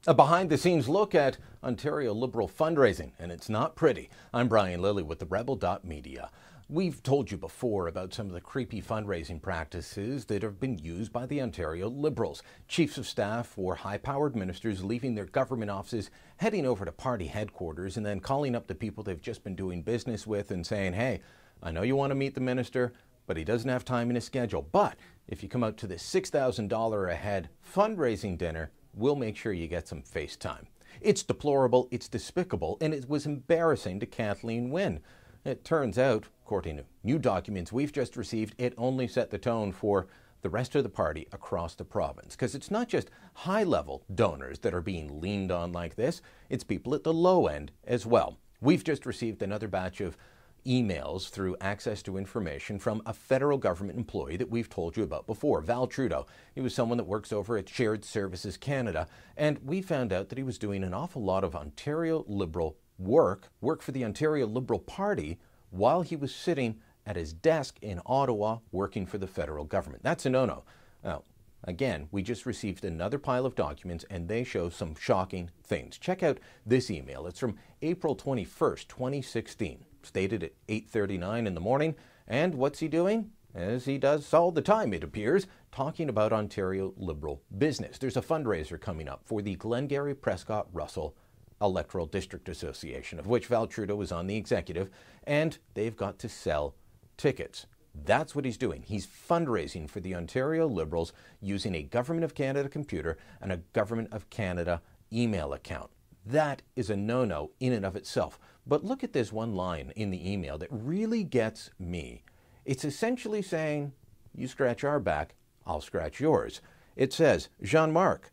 A behind-the-scenes look at Ontario Liberal fundraising, and it's not pretty. I'm Brian Lilly with the Rebel.media. We've told you before about some of the creepy fundraising practices that have been used by the Ontario Liberals. Chiefs of staff or high-powered ministers leaving their government offices, heading over to party headquarters, and then calling up the people they've just been doing business with and saying, hey, I know you want to meet the minister, but he doesn't have time in his schedule. But if you come out to this $6,000 a head fundraising dinner, we'll make sure you get some face time. It's deplorable, it's despicable, and it was embarrassing to Kathleen Wynne. It turns out, according to new documents we've just received, it only set the tone for the rest of the party across the province. Because it's not just high-level donors that are being leaned on like this, it's people at the low end as well. We've just received another batch of emails through access to information from a federal government employee that we've told you about before, Val Trudeau. He was someone that works over at Shared Services Canada, and we found out that he was doing an awful lot of Ontario Liberal work for the Ontario Liberal Party while he was sitting at his desk in Ottawa working for the federal government. That's a no-no. Now, again, we just received another pile of documents and they show some shocking things. Check out this email. It's from April 21st, 2016. Stated at 8:39 in the morning. And what's he doing? As he does all the time, it appears, talking about Ontario Liberal business. There's a fundraiser coming up for the Glengarry Prescott Russell Electoral District Association, of which Val Trudeau is on the executive, and they've got to sell tickets. That's what he's doing. He's fundraising for the Ontario Liberals using a Government of Canada computer and a Government of Canada email account. That is a no-no in and of itself. But look at this one line in the email that really gets me. It's essentially saying, you scratch our back, I'll scratch yours. It says, Jean-Marc,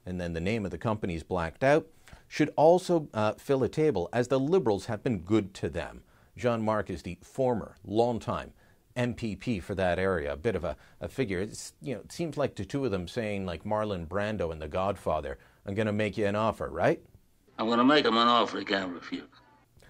and then the name of the company is blacked out, should also fill a table as the Liberals have been good to them. Jean-Marc is the former, long-time MPP for that area, a bit of a figure. It's, it seems like the two of them saying, like Marlon Brando in The Godfather, I'm going to make you an offer, right? I'm going to make him an offer he can't refuse.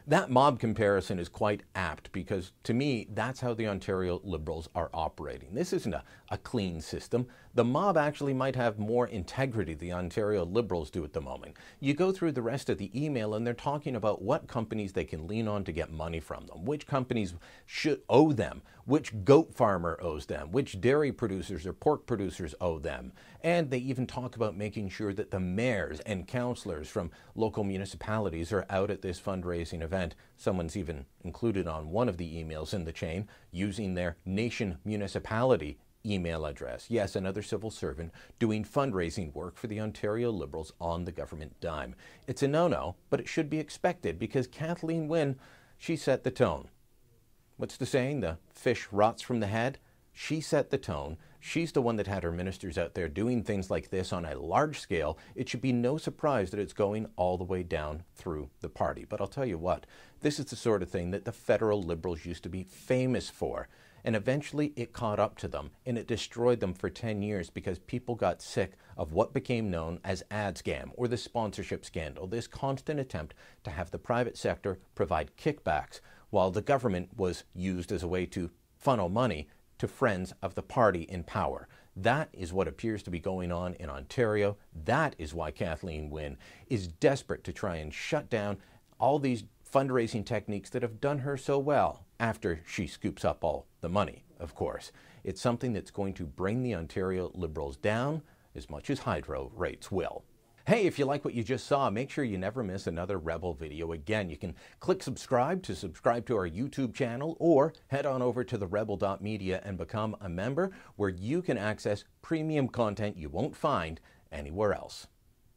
That mob comparison is quite apt because, to me, that's how the Ontario Liberals are operating. This isn't a clean system. The mob actually might have more integrity than the Ontario Liberals do at the moment. You go through the rest of the email and they're talking about what companies they can lean on to get money from them, which companies should owe them, which goat farmer owes them, which dairy producers or pork producers owe them. And they even talk about making sure that the mayors and councillors from local municipalities are out at this fundraising event. Someone's even included on one of the emails in the chain using their nation municipality email address. Yes, another civil servant doing fundraising work for the Ontario Liberals on the government dime. It's a no-no, but it should be expected because Kathleen Wynne, she set the tone. What's the saying? The fish rots from the head? She set the tone. She's the one that had her ministers out there doing things like this on a large scale. It should be no surprise that it's going all the way down through the party. But I'll tell you what, this is the sort of thing that the federal Liberals used to be famous for. And eventually it caught up to them and it destroyed them for 10 years because people got sick of what became known as ad scam or the sponsorship scandal, this constant attempt to have the private sector provide kickbacks while the government was used as a way to funnel money to friends of the party in power. That is what appears to be going on in Ontario. That is why Kathleen Wynne is desperate to try and shut down all these fundraising techniques that have done her so well after she scoops up all the money, of course. It's something that's going to bring the Ontario Liberals down as much as hydro rates will. Hey, if you like what you just saw, make sure you never miss another Rebel video again. You can click subscribe to our YouTube channel or head on over to the Rebel.media and become a member where you can access premium content you won't find anywhere else.